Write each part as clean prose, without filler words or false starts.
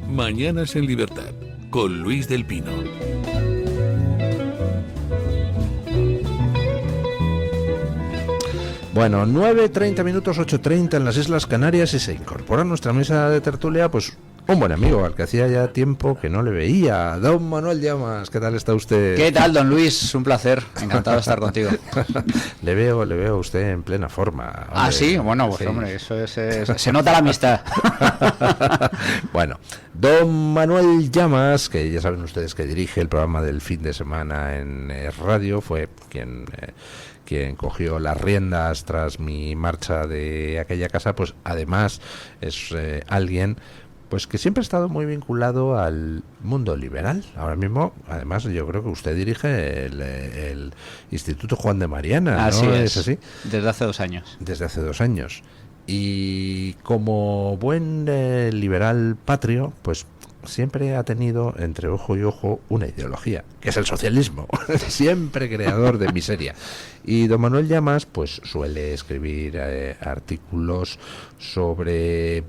Mañanas en Libertad, con Luis del Pino. Bueno, 9:30 minutos, 8:30 en las Islas Canarias, y se incorpora a nuestra mesa de tertulia, pues, un buen amigo al que hacía ya tiempo que no le veía, don Manuel Llamas. ¿Qué tal está usted? ¿Qué tal, don Luis? Un placer, encantado de estar contigo. le veo a usted en plena forma. Hombre. Ah, sí, bueno, pues sí. Hombre, eso es, se nota la amistad. Bueno, don Manuel Llamas, que ya saben ustedes que dirige el programa del fin de semana en radio, fue quien cogió las riendas tras mi marcha de aquella casa. Pues además es alguien pues que siempre ha estado muy vinculado al mundo liberal. Ahora mismo, además, yo creo que usted dirige el Instituto Juan de Mariana, así ¿no? es así? Desde hace 2 años. Desde hace 2 años. Y como buen liberal patrio, pues siempre ha tenido entre ojo y ojo una ideología, que es el socialismo, siempre creador de miseria. Y don Manuel Llamas pues suele escribir artículos sobre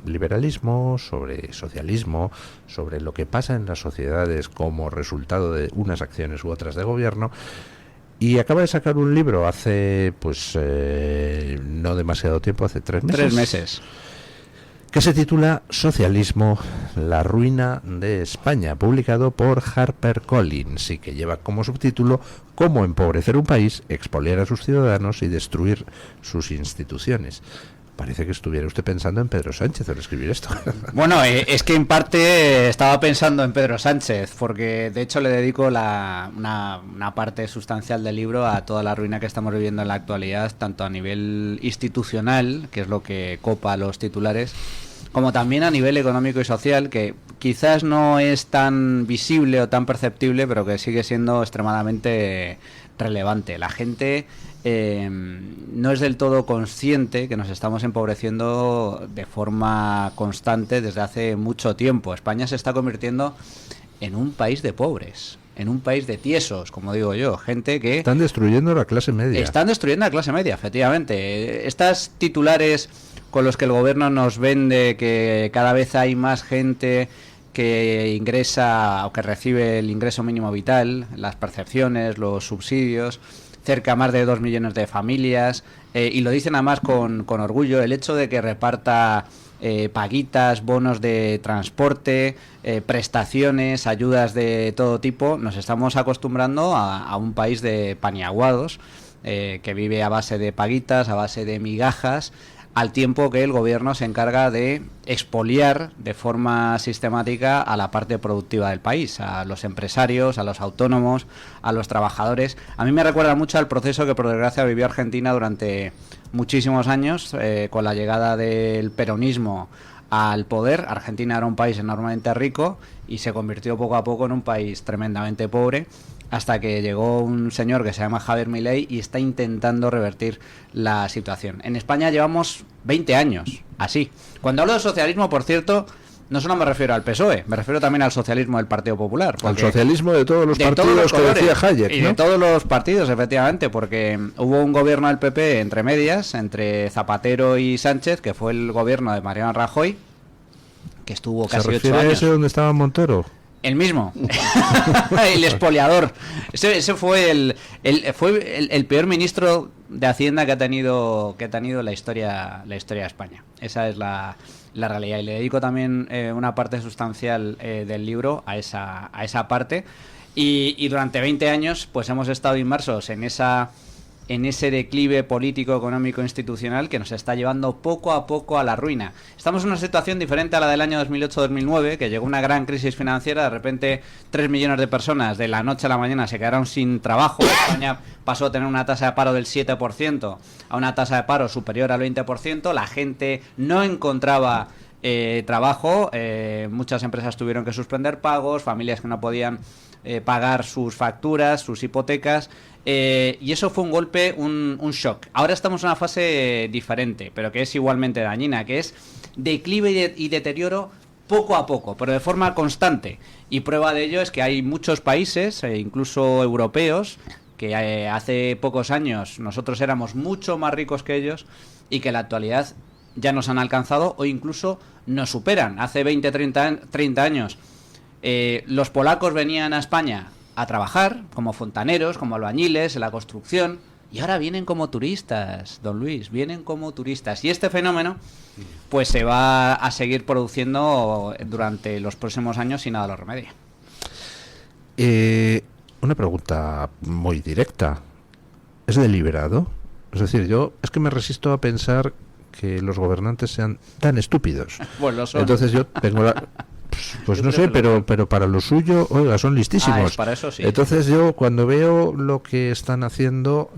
liberalismo, sobre socialismo, sobre lo que pasa en las sociedades como resultado de unas acciones u otras de gobierno. Y acaba de sacar un libro hace, pues, no demasiado tiempo, hace 3 meses. 3 meses. Que se titula Socialismo, la ruina de España, publicado por HarperCollins, y que lleva como subtítulo Cómo empobrecer un país, expoliar a sus ciudadanos y destruir sus instituciones. Parece que estuviera usted pensando en Pedro Sánchez al escribir esto. Bueno, es que en parte estaba pensando en Pedro Sánchez, porque de hecho le dedico una parte sustancial del libro a toda la ruina que estamos viviendo en la actualidad, tanto a nivel institucional, que es lo que copa los titulares, como también a nivel económico y social, que quizás no es tan visible o tan perceptible, pero que sigue siendo extremadamente relevante. La gente no es del todo consciente que nos estamos empobreciendo de forma constante desde hace mucho tiempo. España se está convirtiendo en un país de pobres, en un país de tiesos, como digo yo, gente que... Están destruyendo la clase media. Están destruyendo la clase media, efectivamente. Estas titulares con los que el gobierno nos vende que cada vez hay más gente que ingresa o que recibe el ingreso mínimo vital, las percepciones, los subsidios, cerca más de 2 millones de familias, y lo dicen además con orgullo, el hecho de que reparta paguitas, bonos de transporte, prestaciones, ayudas de todo tipo. Nos estamos acostumbrando a un país de paniaguados, que vive a base de paguitas, a base de migajas, al tiempo que el gobierno se encarga de expoliar de forma sistemática a la parte productiva del país, a los empresarios, a los autónomos, a los trabajadores. A mí me recuerda mucho al proceso que por desgracia vivió Argentina durante muchísimos años, con la llegada del peronismo al poder. Argentina era un país enormemente rico y se convirtió poco a poco en un país tremendamente pobre, hasta que llegó un señor que se llama Javier Milei y está intentando revertir la situación. En España llevamos 20 años así. Cuando hablo de socialismo, por cierto, no solo me refiero al PSOE, me refiero también al socialismo del Partido Popular. Al socialismo de todos los partidos que decía Hayek, ¿no? Y de todos los partidos, efectivamente, porque hubo un gobierno del PP entre medias, entre Zapatero y Sánchez, que fue el gobierno de Mariano Rajoy, que estuvo casi 8 años. ¿Se refiere a ese donde estaba Montero? El mismo. El expoliador. Ese fue el peor ministro de Hacienda que ha tenido la historia de España. Esa es la realidad. Y le dedico también una parte sustancial del libro a esa parte. Y durante 20 años pues hemos estado inmersos en ese declive político, económico, institucional que nos está llevando poco a poco a la ruina. Estamos en una situación diferente a la del año 2008-2009, que llegó una gran crisis financiera, de repente 3 millones de personas de la noche a la mañana se quedaron sin trabajo. España pasó a tener una tasa de paro del 7% a una tasa de paro superior al 20%, la gente no encontraba trabajo, muchas empresas tuvieron que suspender pagos, familias que no podían pagar sus facturas, sus hipotecas, y eso fue un golpe, un shock. Ahora estamos en una fase diferente, pero que es igualmente dañina, que es declive y deterioro poco a poco, pero de forma constante. Y prueba de ello es que hay muchos países, incluso europeos, que hace pocos años nosotros éramos mucho más ricos que ellos y que en la actualidad ya nos han alcanzado o incluso nos superan. Hace 20, 30 años los polacos venían a España a trabajar como fontaneros, como albañiles en la construcción, y ahora vienen como turistas, don Luis, vienen como turistas. Y este fenómeno pues se va a seguir produciendo durante los próximos años si nada lo remedia. Una pregunta muy directa. ¿Es deliberado? Es decir, yo es que me resisto a pensar que los gobernantes sean tan estúpidos. Pues lo son. Entonces yo tengo la... Pues no sé, pero para lo suyo, oiga, son listísimos. Para eso sí. Entonces yo cuando veo lo que están haciendo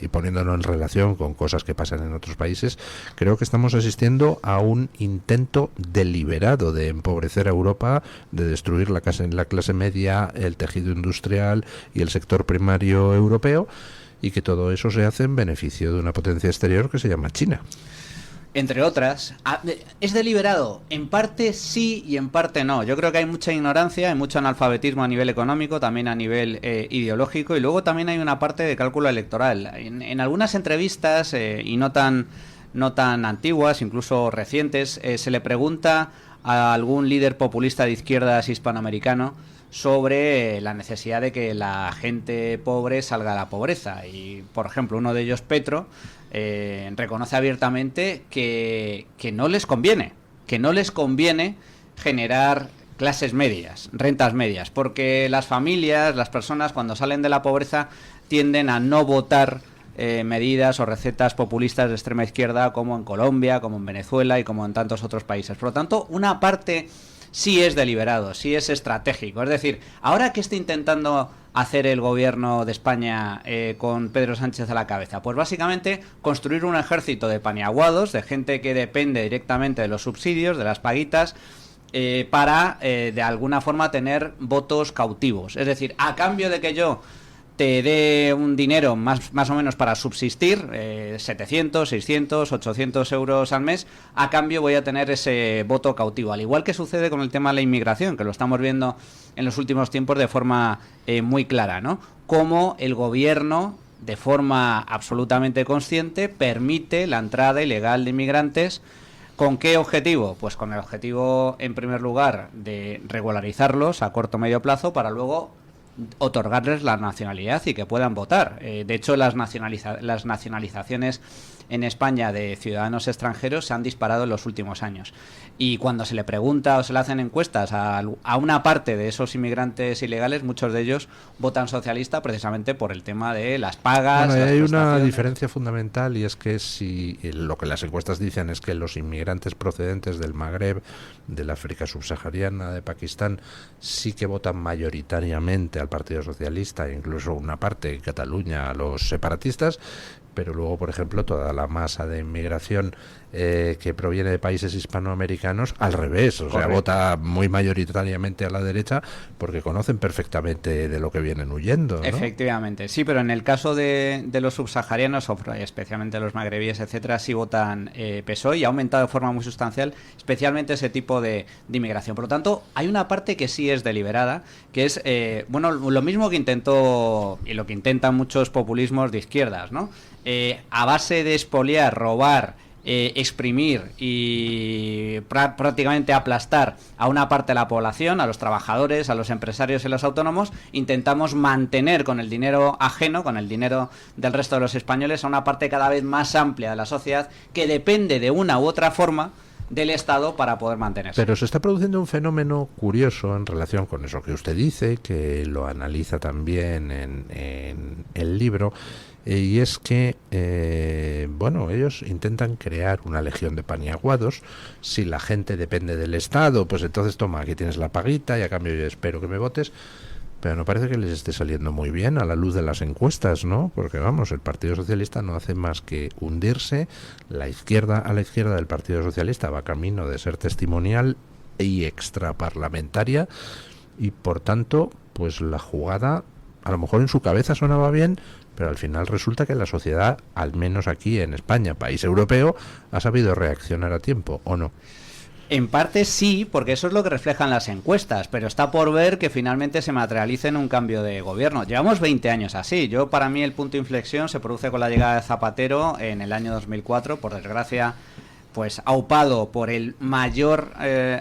y poniéndolo en relación con cosas que pasan en otros países, creo que estamos asistiendo a un intento deliberado de empobrecer a Europa, de destruir la clase media, el tejido industrial y el sector primario europeo, y que todo eso se hace en beneficio de una potencia exterior que se llama China. Entre otras, ¿es deliberado? En parte sí y en parte no. Yo creo que hay mucha ignorancia, hay mucho analfabetismo a nivel económico, también a nivel ideológico, y luego también hay una parte de cálculo electoral. En algunas entrevistas, y no tan antiguas, incluso recientes, se le pregunta a algún líder populista de izquierdas hispanoamericano sobre la necesidad de que la gente pobre salga de la pobreza. Y, por ejemplo, uno de ellos, Petro, reconoce abiertamente que no les conviene generar clases medias, rentas medias, porque las familias, las personas, cuando salen de la pobreza, tienden a no votar medidas o recetas populistas de extrema izquierda, como en Colombia, como en Venezuela y como en tantos otros países. Por lo tanto, una parte sí es deliberado, sí es estratégico. Es decir, ahora que está intentando hacer el gobierno de España con Pedro Sánchez a la cabeza, pues básicamente construir un ejército de paniaguados, de gente que depende directamente de los subsidios, de las paguitas, para de alguna forma tener votos cautivos. Es decir, a cambio de que yo te dé un dinero más o menos para subsistir, 700, 600, 800 euros al mes, a cambio voy a tener ese voto cautivo. Al igual que sucede con el tema de la inmigración, que lo estamos viendo en los últimos tiempos de forma muy clara, ¿no? Cómo el gobierno, de forma absolutamente consciente, permite la entrada ilegal de inmigrantes. ¿Con qué objetivo? Pues con el objetivo, en primer lugar, de regularizarlos a corto o medio plazo para luego otorgarles la nacionalidad y que puedan votar. De hecho, las nacionalizaciones en España de ciudadanos extranjeros se han disparado en los últimos años. Y cuando se le pregunta o se le hacen encuestas a una parte de esos inmigrantes ilegales, muchos de ellos votan socialista precisamente por el tema de las pagas. Bueno, hay una diferencia fundamental, y es que si lo que las encuestas dicen es que los inmigrantes procedentes del Magreb, del África subsahariana, de Pakistán, sí que votan mayoritariamente al Partido Socialista, incluso una parte en Cataluña a los separatistas, pero luego, por ejemplo, toda la masa de inmigración que proviene de países hispanoamericanos, al revés, o sea, vota muy mayoritariamente a la derecha porque conocen perfectamente de lo que vienen huyendo, ¿no? Efectivamente, sí, pero en el caso de los subsaharianos, especialmente los magrebíes, etcétera, sí votan PSOE, y ha aumentado de forma muy sustancial, especialmente ese tipo de inmigración. Por lo tanto, hay una parte que sí es deliberada, que es, bueno, lo mismo que intentó y lo que intentan muchos populismos de izquierdas, ¿no? A base de expoliar, robar, exprimir y prácticamente aplastar a una parte de la población, a los trabajadores, a los empresarios y a los autónomos, intentamos mantener con el dinero ajeno, con el dinero del resto de los españoles, a una parte cada vez más amplia de la sociedad que depende de una u otra forma del Estado para poder mantenerse. Pero se está produciendo un fenómeno curioso en relación con eso que usted dice, que lo analiza también en el libro, y es que, bueno, ellos intentan crear una legión de paniaguados. Si la gente depende del Estado, pues entonces toma, aquí tienes la paguita y a cambio yo espero que me votes. Pero no parece que les esté saliendo muy bien a la luz de las encuestas, ¿no? Porque, vamos, el Partido Socialista no hace más que hundirse. A la izquierda del Partido Socialista va camino de ser testimonial y extraparlamentaria, y por tanto, pues la jugada a lo mejor en su cabeza sonaba bien, pero al final resulta que la sociedad, al menos aquí en España, país europeo, ha sabido reaccionar a tiempo, ¿o no? En parte sí, porque eso es lo que reflejan las encuestas, pero está por ver que finalmente se materialice en un cambio de gobierno. Llevamos 20 años así. Para mí el punto de inflexión se produce con la llegada de Zapatero en el año 2004. Por desgracia, pues aupado por el mayor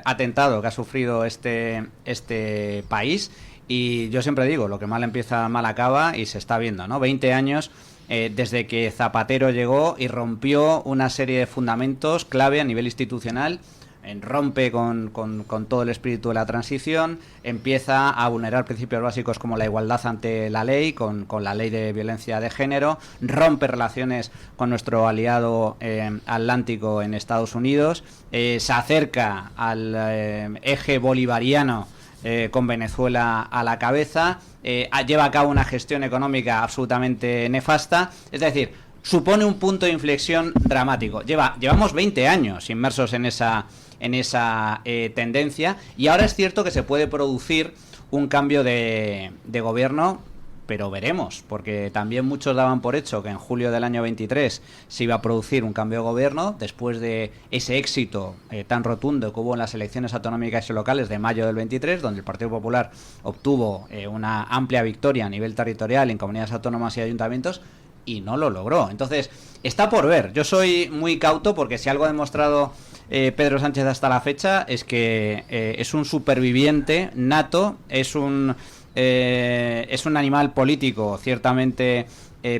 atentado que ha sufrido este país. Y yo siempre digo, lo que mal empieza, mal acaba, y se está viendo, ¿no? 20 años desde que Zapatero llegó y rompió una serie de fundamentos clave a nivel institucional, rompe con todo el espíritu de la transición, empieza a vulnerar principios básicos como la igualdad ante la ley, con la ley de violencia de género, rompe relaciones con nuestro aliado atlántico en Estados Unidos, se acerca al eje bolivariano con Venezuela a la cabeza, lleva a cabo una gestión económica absolutamente nefasta, es decir, supone un punto de inflexión dramático. Llevamos 20 años inmersos en esa tendencia, y ahora es cierto que se puede producir un cambio de gobierno, pero veremos, porque también muchos daban por hecho que en julio del año 23 se iba a producir un cambio de gobierno después de ese éxito tan rotundo que hubo en las elecciones autonómicas y locales de mayo del 23, donde el Partido Popular obtuvo una amplia victoria a nivel territorial en comunidades autónomas y ayuntamientos, y no lo logró. Entonces, está por ver. Yo soy muy cauto, porque si algo ha demostrado Pedro Sánchez hasta la fecha es que es un superviviente nato, es un animal político ciertamente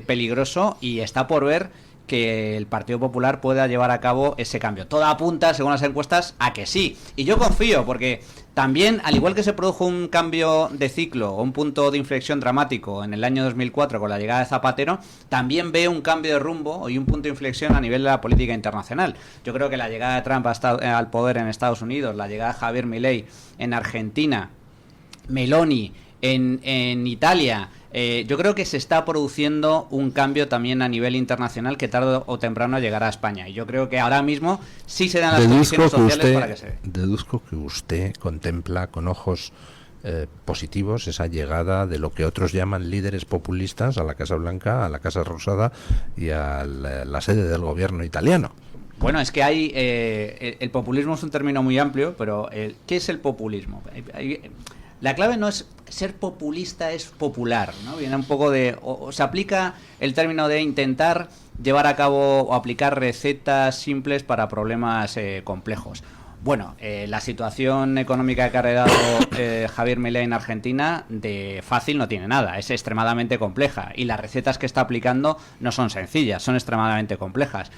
peligroso, y está por ver que el Partido Popular pueda llevar a cabo ese cambio. Todo apunta, según las encuestas, a que sí. Y yo confío, porque también, al igual que se produjo un cambio de ciclo o un punto de inflexión dramático en el año 2004 con la llegada de Zapatero, también veo un cambio de rumbo y un punto de inflexión a nivel de la política internacional. Yo creo que la llegada de Trump al poder en Estados Unidos, la llegada de Javier Milei en Argentina, Meloni en Italia, yo creo que se está produciendo un cambio también a nivel internacional que tarde o temprano llegará a España. Y yo creo que ahora mismo sí se dan las condiciones sociales para que se dé. Deduzco que usted contempla con ojos positivos esa llegada de lo que otros llaman líderes populistas a la Casa Blanca, a la Casa Rosada y a la sede del gobierno italiano. Bueno, es que hay... el populismo es un término muy amplio, pero ¿qué es el populismo? La clave no es ser populista, es popular, ¿no? Viene un poco de... O se aplica el término de intentar llevar a cabo o aplicar recetas simples para problemas complejos. Bueno, la situación económica que ha heredado Javier Milei en Argentina de fácil no tiene nada, es extremadamente compleja, y las recetas que está aplicando no son sencillas, son extremadamente complejas.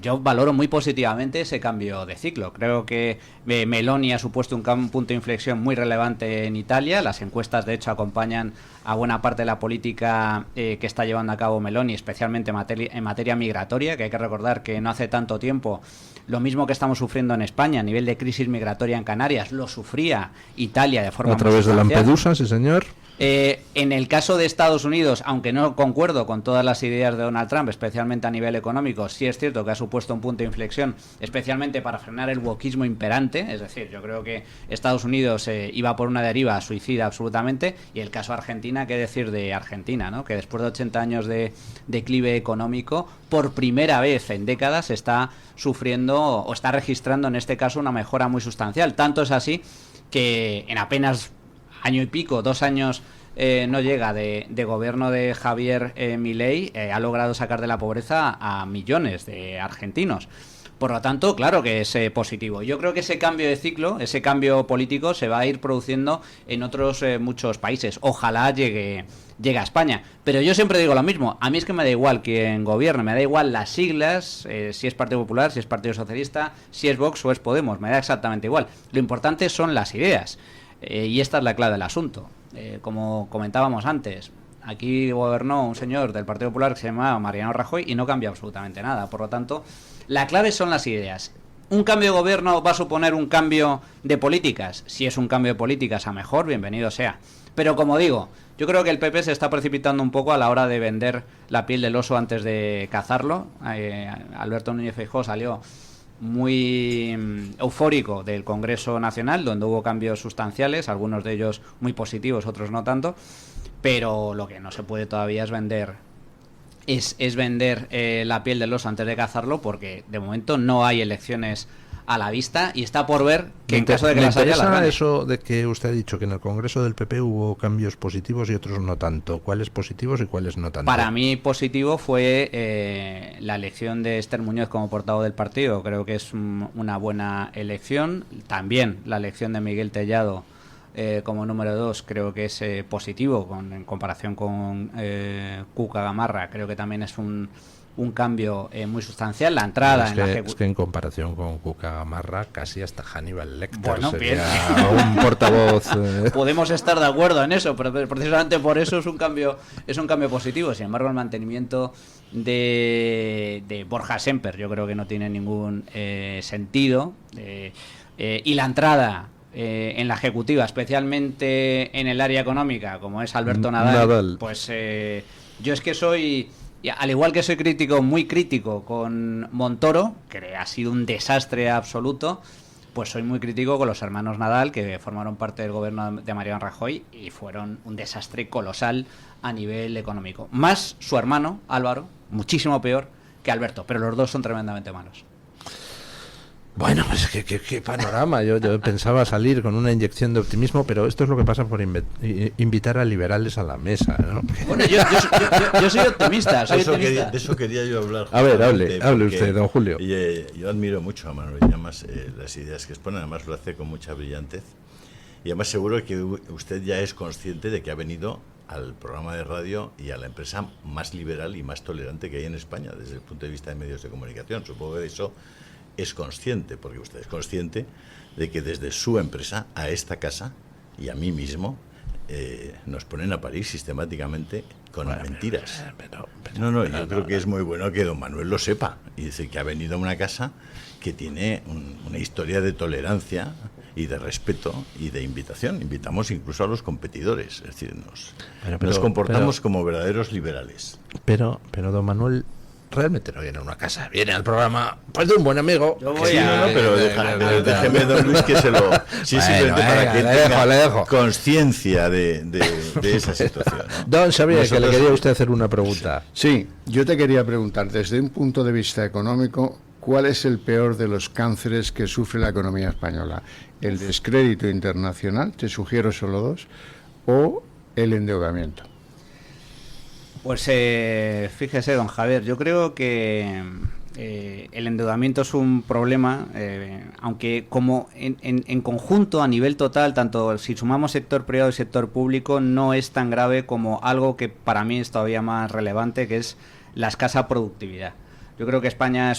Yo valoro muy positivamente ese cambio de ciclo. Creo que Meloni ha supuesto un punto de inflexión muy relevante en Italia. Las encuestas, de hecho, acompañan a buena parte de la política que está llevando a cabo Meloni, especialmente en materia migratoria, que hay que recordar que no hace tanto tiempo lo mismo que estamos sufriendo en España a nivel de crisis migratoria en Canarias, lo sufría Italia de forma a través de Lampedusa, sí señor. En el caso de Estados Unidos, aunque no concuerdo con todas las ideas de Donald Trump, especialmente a nivel económico, sí es cierto que ha supuesto un punto de inflexión, especialmente para frenar el wokismo imperante. Es decir, yo creo que Estados Unidos iba por una deriva suicida absolutamente, y el caso Argentina, qué decir de Argentina, ¿no? Que después de 80 años de declive económico, por primera vez en décadas está sufriendo o está registrando en este caso una mejora muy sustancial. Tanto es así que en apenas año y pico, 2 años no llega de gobierno de Javier Milei, ha logrado sacar de la pobreza a millones de argentinos. Por lo tanto, claro que es positivo. Yo creo que ese cambio de ciclo, ese cambio político, se va a ir produciendo en otros muchos países. Ojalá llegue a España. Pero yo siempre digo lo mismo. A mí es que me da igual quién gobierne, me da igual las siglas, si es Partido Popular, si es Partido Socialista, si es Vox o es Podemos, me da exactamente igual. Lo importante son las ideas. Y esta es la clave del asunto. Como comentábamos antes, aquí gobernó un señor del Partido Popular que se llamaba Mariano Rajoy y no cambió absolutamente nada. Por lo tanto, la clave son las ideas. ¿Un cambio de gobierno va a suponer un cambio de políticas? Si es un cambio de políticas a mejor, bienvenido sea. Pero como digo, yo creo que el PP se está precipitando un poco a la hora de vender la piel del oso antes de cazarlo. Alberto Núñez Feijóo salió muy eufórico del Congreso Nacional, donde hubo cambios sustanciales, algunos de ellos muy positivos, otros no tanto, pero lo que no se puede todavía es vender la piel del oso antes de cazarlo, porque de momento no hay elecciones a la vista y está por ver que en Me caso de que las haya, las interesa gane. eso de que usted ha dicho que en el Congreso del PP hubo cambios positivos y otros no tanto. ¿Cuáles positivos y cuáles no tanto? Para mí positivo fue la elección de Esther Muñoz como portavoz del partido. Creo que es una buena elección. También la elección de Miguel Tellado como número 2 creo que es positivo en comparación con Cuca Gamarra. Creo que también es un cambio muy sustancial. La entrada es en la que, es que en comparación con Cuca Gamarra casi hasta Hannibal Lecter Bueno, sería un portavoz. Podemos estar de acuerdo en eso, pero precisamente por eso es un cambio positivo. Sin embargo, el mantenimiento de Borja Semper yo creo que no tiene ningún sentido, y la entrada en la ejecutiva, especialmente en el área económica, como es Alberto Nadal. Pues yo es que soy, al igual que soy crítico, muy crítico con Montoro, que ha sido un desastre absoluto, pues soy muy crítico con los hermanos Nadal, que formaron parte del gobierno de Mariano Rajoy y fueron un desastre colosal a nivel económico. Más su hermano, Álvaro, muchísimo peor que Alberto, pero los dos son tremendamente malos. Bueno, pues qué panorama. Yo pensaba salir con una inyección de optimismo, pero esto es lo que pasa por invitar a liberales a la mesa, ¿no? Bueno, yo soy optimista, De eso quería yo hablar. A ver, hable usted, don Julio. Yo admiro mucho a Manuel Llamas, las ideas que expone, además lo hace con mucha brillantez. Y además seguro que usted ya es consciente de que ha venido al programa de radio y a la empresa más liberal y más tolerante que hay en España, desde el punto de vista de medios de comunicación. Supongo que de eso es consciente, porque usted es consciente de que desde su empresa a esta casa y a mí mismo nos ponen a parir sistemáticamente con mentiras. Yo creo que es muy bueno que don Manuel lo sepa y dice que ha venido a una casa que tiene una historia de tolerancia y de respeto y de invitación. Invitamos incluso a los competidores, es decir, nos comportamos como verdaderos liberales. Pero don Manuel realmente no viene a una casa, viene al programa pues de un buen amigo. Pero déjeme, don Luis, que se lo... Sí, simplemente para que tenga conciencia de esa situación, ¿no? Don Xavier, que le quería usted hacer una pregunta. Sí, yo te quería preguntar, desde un punto de vista económico, ¿cuál es el peor de los cánceres que sufre la economía española? ¿El descrédito internacional, te sugiero solo dos, o el endeudamiento? Pues fíjese, don Javier, yo creo que el endeudamiento es un problema, aunque como en conjunto, a nivel total, tanto si sumamos sector privado y sector público, no es tan grave como algo que para mí es todavía más relevante, que es la escasa productividad. Yo creo que España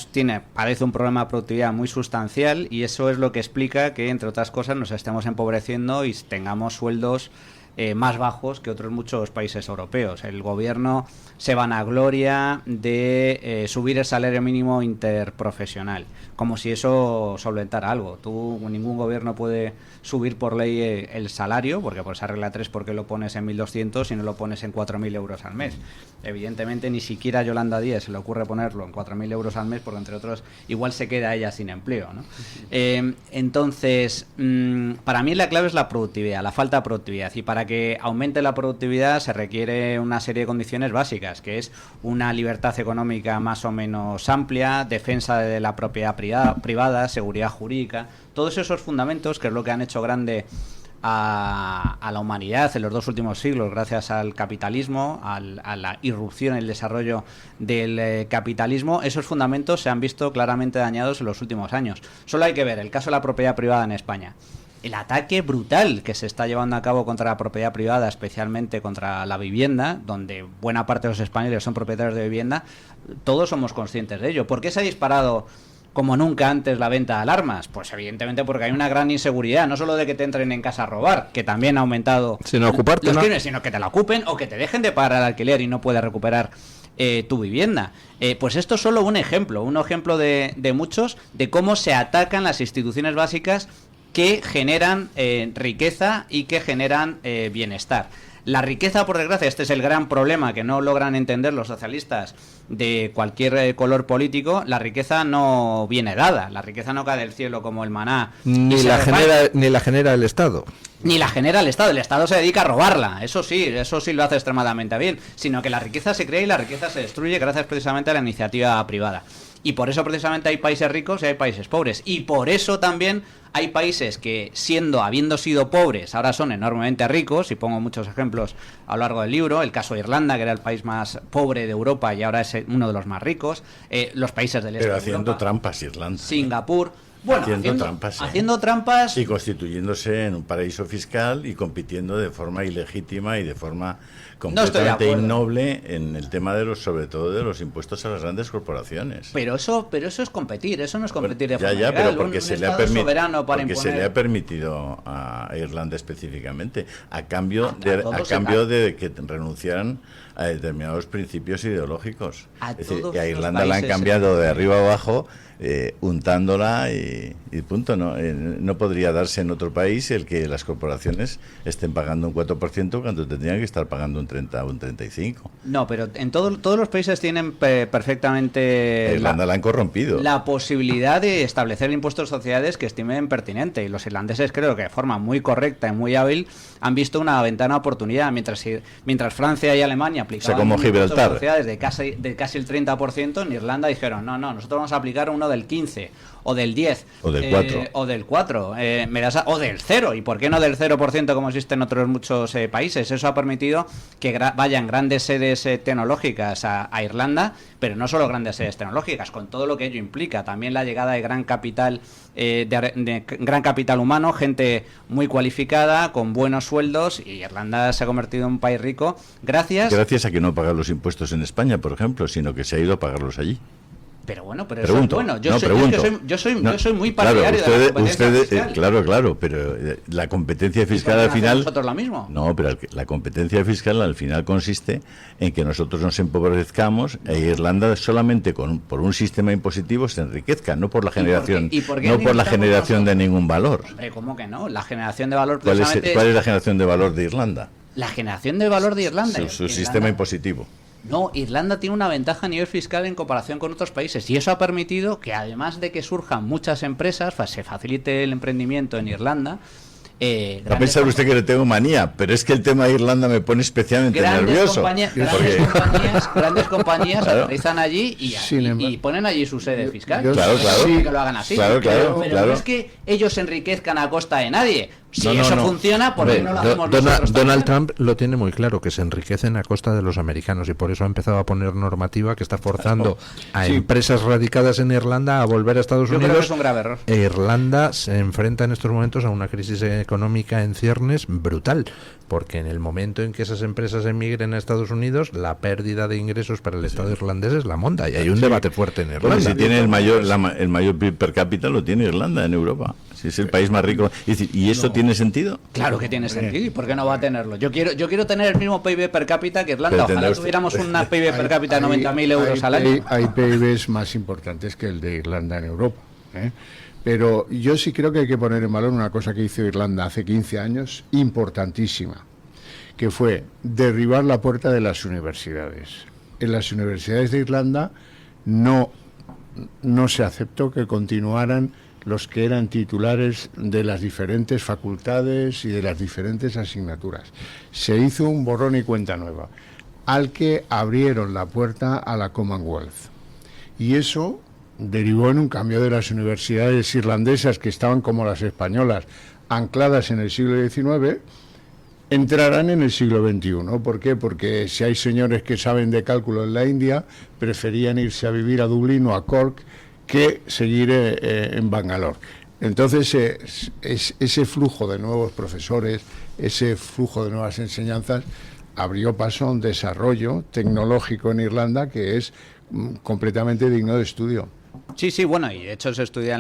padece un problema de productividad muy sustancial y eso es lo que explica que, entre otras cosas, nos estemos empobreciendo y tengamos sueldos más bajos que otros muchos países europeos. El gobierno se vanagloria de subir el salario mínimo interprofesional, como si eso solventara algo. Ningún gobierno puede subir por ley el salario, porque por esa regla 3, ¿por qué lo pones en 1.200 y no lo pones en 4.000 euros al mes? Evidentemente ni siquiera a Yolanda Díaz se le ocurre ponerlo en 4.000 euros al mes, porque entre otros igual se queda ella sin empleo, ¿no? Entonces, para mí la clave es la productividad, la falta de productividad, y para que aumente la productividad se requiere una serie de condiciones básicas, que es una libertad económica más o menos amplia, defensa de la propiedad privada, seguridad jurídica, todos esos fundamentos que es lo que han hecho grande a la humanidad en los 2 últimos siglos, gracias al capitalismo, a la irrupción, el desarrollo del capitalismo. Esos fundamentos se han visto claramente dañados en los últimos años. Solo hay que ver el caso de la propiedad privada en España. El ataque brutal que se está llevando a cabo contra la propiedad privada, especialmente contra la vivienda, donde buena parte de los españoles son propietarios de vivienda, todos somos conscientes de ello. ¿Por qué se ha disparado como nunca antes la venta de alarmas? Pues evidentemente porque hay una gran inseguridad, no solo de que te entren en casa a robar, que también ha aumentado sino ocuparte, los crímenes, sino que te la ocupen o que te dejen de pagar el alquiler y no puedas recuperar tu vivienda. Pues esto es solo un ejemplo de muchos de cómo se atacan las instituciones básicas que generan riqueza y que generan bienestar. La riqueza, por desgracia, este es el gran problema que no logran entender los socialistas de cualquier color político. La riqueza no viene dada, la riqueza no cae del cielo como el maná. Ni la genera el Estado. Ni la genera el Estado se dedica a robarla, eso sí lo hace extremadamente bien, sino que la riqueza se crea y la riqueza se destruye gracias precisamente a la iniciativa privada. Y por eso precisamente hay países ricos y hay países pobres. Y por eso también hay países que, habiendo sido pobres, ahora son enormemente ricos, y pongo muchos ejemplos a lo largo del libro, el caso de Irlanda, que era el país más pobre de Europa y ahora es uno de los más ricos, los países del este Pero de haciendo Europa, trampas Irlanda. Singapur, bueno, haciendo trampas y constituyéndose en un paraíso fiscal y compitiendo de forma ilegítima y de forma completamente innoble en el tema de sobre todo de los impuestos a las grandes corporaciones. Pero eso es competir, eso no es competir de forma legal. Pero porque se le ha permitido a Irlanda específicamente a cambio de que renunciaran a determinados principios ideológicos. Es decir, que a Irlanda la han cambiado de arriba a abajo, untándola y punto. No podría darse en otro país el que las corporaciones estén pagando un 4% cuando tendrían que estar pagando un 30 o un 35%. No, pero en todos los países tienen perfectamente Irlanda la han corrompido. La posibilidad de establecer impuestos de sociedades que estimen pertinente, y los irlandeses creo que de forma muy correcta y muy hábil han visto una ventana de oportunidad, mientras Francia y Alemania aplicaban como impuestos de sociedades de casi el 30%, en Irlanda dijeron no, nosotros vamos a aplicar uno del 15 o del 10 o del 4 o del 4 o del 0, y por qué no del 0% como existe en otros muchos países. Eso ha permitido que vayan grandes sedes tecnológicas a Irlanda, pero no solo grandes sedes tecnológicas, con todo lo que ello implica, también la llegada de gran capital de gran capital humano, gente muy cualificada, con buenos sueldos, y Irlanda se ha convertido en un país rico gracias a que no paga los impuestos en España, por ejemplo, sino que se ha ido a pagarlos allí. Pero bueno, eso es bueno. Yo soy muy partidario de la competencia fiscal. Claro, pero la competencia fiscal al final... ¿Nosotros lo mismo? No, pero la competencia fiscal al final consiste en que nosotros nos empobrezcamos e Irlanda solamente por un sistema impositivo se enriquezca, no por la generación, de ningún valor. Hombre, ¿cómo que no? La generación de valor ¿Cuál es la generación de valor de Irlanda? La generación de valor de Irlanda. Su sistema impositivo. No, Irlanda tiene una ventaja a nivel fiscal en comparación con otros países, y eso ha permitido que, además de que surjan muchas empresas, se facilite el emprendimiento en Irlanda. Va a pensar usted que le tengo manía, pero es que el tema de Irlanda me pone especialmente nervioso. Grandes compañías aterrizan allí y ponen allí su sede fiscal. Claro. Que lo hagan así. Pero no es que ellos se enriquezcan a costa de nadie. Si eso funciona, ¿por qué no lo hacemos nosotros? Donald Trump lo tiene muy claro, que se enriquecen a costa de los americanos, y por eso ha empezado a poner normativa que está forzando a empresas radicadas en Irlanda a volver a Estados Unidos. Creo que es un grave error. Irlanda se enfrenta en estos momentos a una crisis económica en ciernes brutal, porque en el momento en que esas empresas emigren a Estados Unidos, la pérdida de ingresos para el Estado irlandés es la monda, y hay un debate fuerte en Irlanda. Bueno, si tiene el mayor PIB per cápita lo tiene Irlanda en Europa. Si es el país más rico. ¿Y eso tiene sentido? Claro que tiene sentido. ¿Y por qué no va a tenerlo? Yo quiero tener el mismo PIB per cápita que Irlanda. Ojalá tuviéramos una PIB per cápita de 90.000 euros al año. Hay PIBs más importantes que el de Irlanda en Europa. Pero yo sí creo que hay que poner en valor una cosa que hizo Irlanda hace 15 años, importantísima, que fue derribar la puerta de las universidades. En las universidades de Irlanda no se aceptó que continuaran los que eran titulares de las diferentes facultades y de las diferentes asignaturas. Se hizo un borrón y cuenta nueva, al que abrieron la puerta a la Commonwealth. Y eso derivó en un cambio de las universidades irlandesas, que estaban como las españolas, ancladas en el siglo XIX, entrarán en el siglo XXI. ¿Por qué? Porque si hay señores que saben de cálculo en la India, preferían irse a vivir a Dublín o a Cork que seguir en Bangalore. Entonces, ese flujo de nuevos profesores, ese flujo de nuevas enseñanzas, abrió paso a un desarrollo tecnológico en Irlanda que es completamente digno de estudio. Sí, bueno, y de hecho se estudia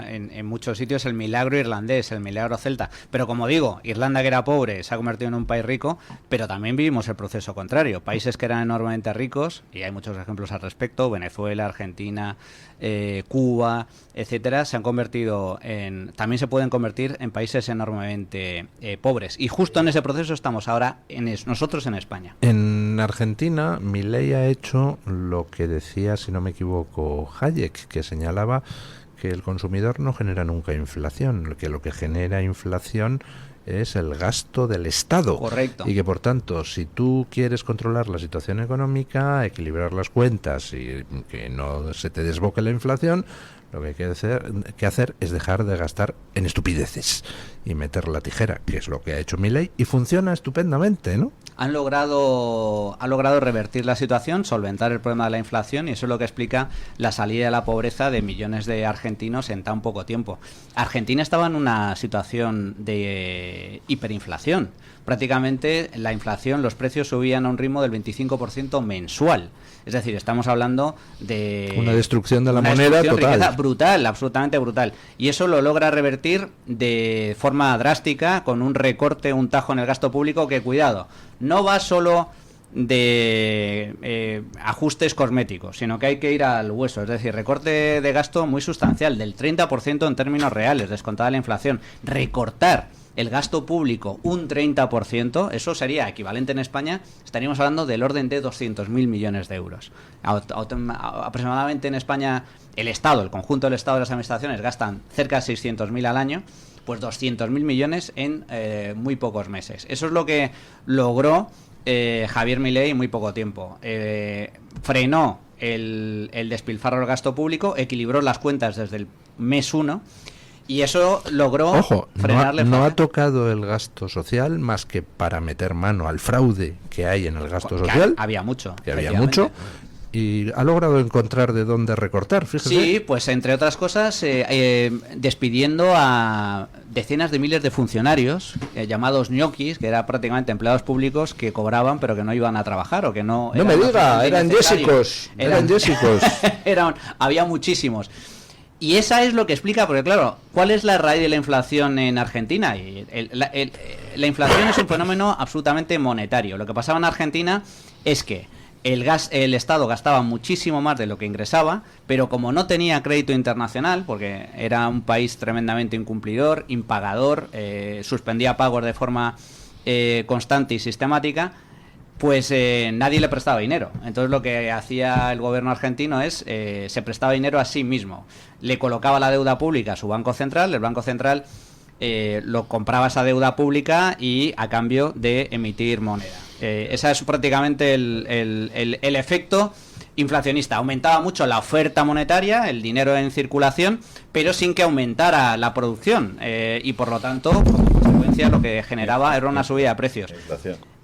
en muchos sitios el milagro irlandés, el milagro celta. Pero como digo, Irlanda, que era pobre, se ha convertido en un país rico, pero también vivimos el proceso contrario. Países que eran enormemente ricos, y hay muchos ejemplos al respecto, Venezuela, Argentina, Cuba, etcétera, también se pueden convertir en países enormemente pobres. Y justo en ese proceso estamos ahora nosotros en España. En Argentina, Milei ha hecho lo que decía, si no me equivoco, Hayek, que señalaba que el consumidor no genera nunca inflación, que lo que genera inflación es el gasto del Estado. Correcto. Y que por tanto, si tú quieres controlar la situación económica, equilibrar las cuentas y que no se te desboque la inflación, lo que hay que hacer es dejar de gastar en estupideces y meter la tijera, que es lo que ha hecho Milei, y funciona estupendamente, ¿no? Ha logrado revertir la situación, solventar el problema de la inflación, y eso es lo que explica la salida de la pobreza de millones de argentinos en tan poco tiempo. Argentina estaba en una situación de hiperinflación. Prácticamente la inflación, los precios subían a un ritmo del 25% mensual. Es decir, estamos hablando de una destrucción de la una moneda destrucción, total. riqueza brutal, absolutamente brutal. Y eso lo logra revertir de forma drástica con un recorte, un tajo en el gasto público que, cuidado, no va solo de ajustes cosméticos, sino que hay que ir al hueso. Es decir, recorte de gasto muy sustancial, del 30% en términos reales, descontada la inflación. Recortar el gasto público un 30%, eso sería equivalente en España, estaríamos hablando del orden de 200.000 millones de euros. Aproximadamente en España el Estado, el conjunto del Estado de las administraciones gastan cerca de 600.000 al año, pues 200.000 millones en muy pocos meses. Eso es lo que logró Javier Milei en muy poco tiempo. Frenó el despilfarro del gasto público, equilibró las cuentas desde el mes 1. Y eso logró frenar la inflación. No ha tocado el gasto social más que para meter mano al fraude que hay en el gasto social. Había mucho. Que había mucho. Y ha logrado encontrar de dónde recortar, fíjese. Sí, pues entre otras cosas, despidiendo a decenas de miles de funcionarios, llamados ñoquis, que eran prácticamente empleados públicos que cobraban pero que no iban a trabajar o que no... No me diga, eran yésicos. Había muchísimos. Y esa es lo que explica, porque claro, ¿cuál es la raíz de la inflación en Argentina? Y la inflación es un fenómeno absolutamente monetario. Lo que pasaba en Argentina es que el Estado gastaba muchísimo más de lo que ingresaba, pero como no tenía crédito internacional, porque era un país tremendamente incumplidor, impagador, suspendía pagos de forma constante y sistemática, pues nadie le prestaba dinero. Entonces lo que hacía el gobierno argentino es se prestaba dinero a sí mismo. Le colocaba la deuda pública a su Banco Central, el Banco Central lo compraba esa deuda pública y a cambio de emitir moneda. Ese es prácticamente el efecto inflacionista. Aumentaba mucho la oferta monetaria, el dinero en circulación, pero sin que aumentara la producción y por lo tanto, como consecuencia, lo que generaba era una subida de precios.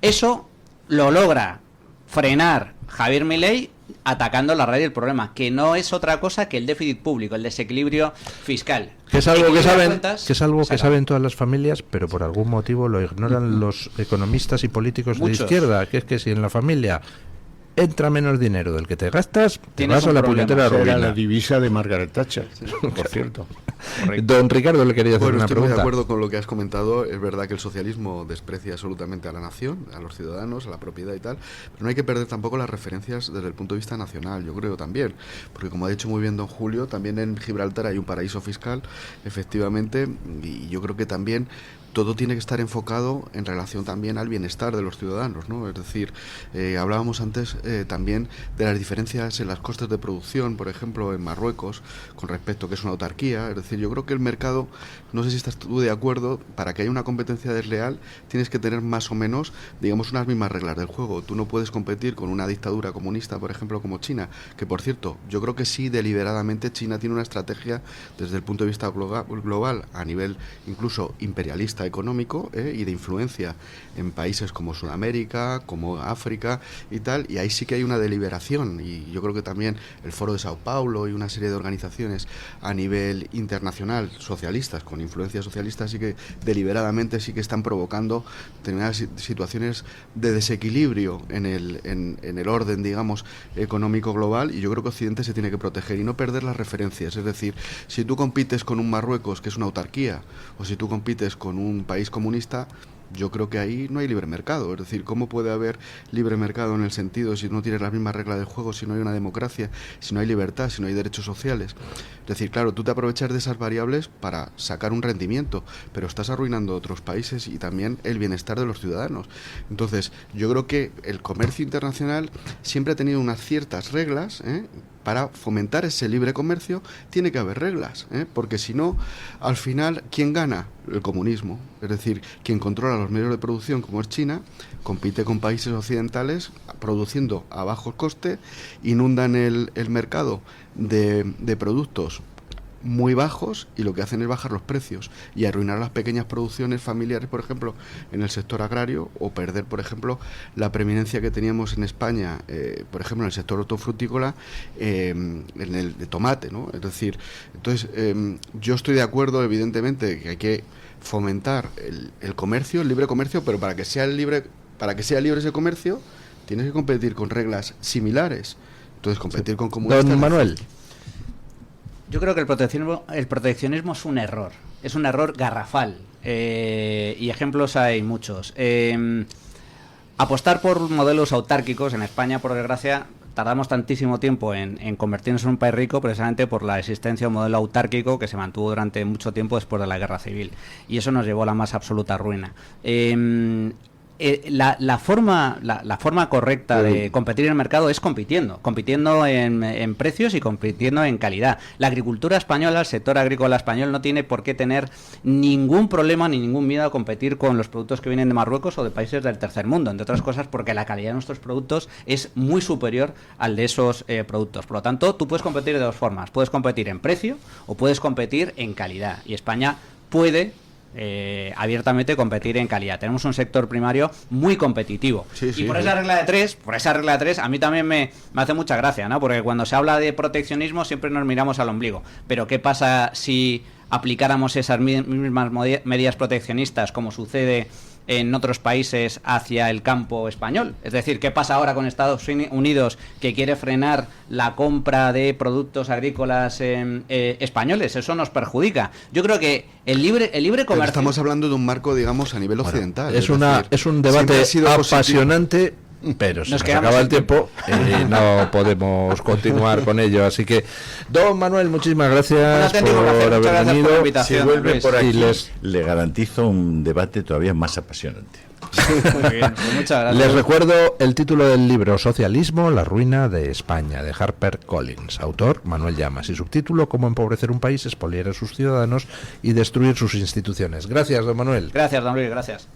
Eso lo logra frenar Javier Milei atacando la raíz del problema, que no es otra cosa que el déficit público, el desequilibrio fiscal. Que es algo que saben todas las familias, pero por algún motivo lo ignoran los economistas y políticos de izquierda, que es que si en la familia entra menos dinero del que te gastas, te vas a la puñetera ruina. Era la divisa de Margaret Thatcher, por cierto. Don Ricardo le quería hacer una estoy pregunta. Muy de acuerdo con lo que has comentado. Es verdad que el socialismo desprecia absolutamente a la nación, a los ciudadanos, a la propiedad y tal, pero no hay que perder tampoco las referencias desde el punto de vista nacional, yo creo también, porque como ha dicho muy bien don Julio, también en Gibraltar hay un paraíso fiscal, efectivamente, y yo creo que también todo tiene que estar enfocado en relación también al bienestar de los ciudadanos, ¿no? Es decir, hablábamos antes también de las diferencias en las costes de producción, por ejemplo, en Marruecos, con respecto a que es una autarquía. Es decir, yo creo que el mercado, no sé si estás tú de acuerdo, para que haya una competencia desleal tienes que tener más o menos, digamos, unas mismas reglas del juego. Tú no puedes competir con una dictadura comunista, por ejemplo, como China, que por cierto, yo creo que sí, deliberadamente China tiene una estrategia desde el punto de vista global, a nivel incluso imperialista económico y de influencia en países como Sudamérica, como África y tal, y ahí sí que hay una deliberación, y yo creo que también el Foro de Sao Paulo y una serie de organizaciones a nivel internacional socialistas, con influencia socialista, sí que deliberadamente sí que están provocando determinadas situaciones de desequilibrio en el orden, digamos, económico global, y yo creo que Occidente se tiene que proteger y no perder las referencias. Es decir, si tú compites con un Marruecos que es una autarquía, o si tú compites con un país comunista, yo creo que ahí no hay libre mercado. Es decir, ¿cómo puede haber libre mercado en el sentido si no tienes las mismas reglas del juego, si no hay una democracia, si no hay libertad, si no hay derechos sociales? Es decir, claro, tú te aprovechas de esas variables para sacar un rendimiento, pero estás arruinando otros países y también el bienestar de los ciudadanos. Entonces, yo creo que el comercio internacional siempre ha tenido unas ciertas reglas, para fomentar ese libre comercio tiene que haber reglas, porque si no, al final, ¿quién gana? El comunismo. Es decir, quien controla los medios de producción, como es China, compite con países occidentales produciendo a bajos costes, inundan el mercado de productos muy bajos y lo que hacen es bajar los precios y arruinar las pequeñas producciones familiares, por ejemplo, en el sector agrario, o perder, por ejemplo, la preeminencia que teníamos en España, por ejemplo, en el sector hortofrutícola, en el de tomate, ¿no? Es decir, entonces, yo estoy de acuerdo, evidentemente, que hay que fomentar el comercio, el libre comercio, pero para que sea libre ese comercio, tienes que competir con reglas similares. Entonces, competir con comunistas... Don Manuel. Yo creo que el proteccionismo es un error garrafal, y ejemplos hay muchos. Apostar por modelos autárquicos en España, por desgracia, tardamos tantísimo tiempo en convertirnos en un país rico precisamente por la existencia de un modelo autárquico que se mantuvo durante mucho tiempo después de la Guerra Civil, y eso nos llevó a la más absoluta ruina. La forma correcta de competir en el mercado es compitiendo en precios y compitiendo en calidad. La agricultura española, el sector agrícola español, no tiene por qué tener ningún problema ni ningún miedo a competir con los productos que vienen de Marruecos o de países del tercer mundo, entre otras cosas porque la calidad de nuestros productos es muy superior al de esos productos. Por lo tanto, tú puedes competir de dos formas: puedes competir en precio o puedes competir en calidad, y España puede abiertamente competir en calidad. Tenemos un sector primario muy competitivo. Y por esa regla de tres, a mí también me hace mucha gracia, ¿no? Porque cuando se habla de proteccionismo siempre nos miramos al ombligo. Pero ¿qué pasa si aplicáramos esas mismas medidas proteccionistas, como sucede en otros países, hacia el campo español? Es decir, ¿qué pasa ahora con Estados Unidos, que quiere frenar la compra de productos agrícolas españoles? Eso nos perjudica. Yo creo que el libre comercio... Pero estamos hablando de un marco, digamos, a nivel occidental. Es un debate apasionante, pero se nos acaba el tiempo y no podemos continuar con ello. Así que, don Manuel, muchísimas gracias por haber venido. Si vuelve por aquí, les le garantizo un debate todavía más apasionante. Muy bien, pues muchas gracias. Les recuerdo el título del libro: Socialismo, la ruina de España, de HarperCollins, autor Manuel Llamas, y subtítulo: Cómo empobrecer un país, expoliar a sus ciudadanos y destruir sus instituciones. Gracias, don Manuel. Gracias, don Luis, gracias.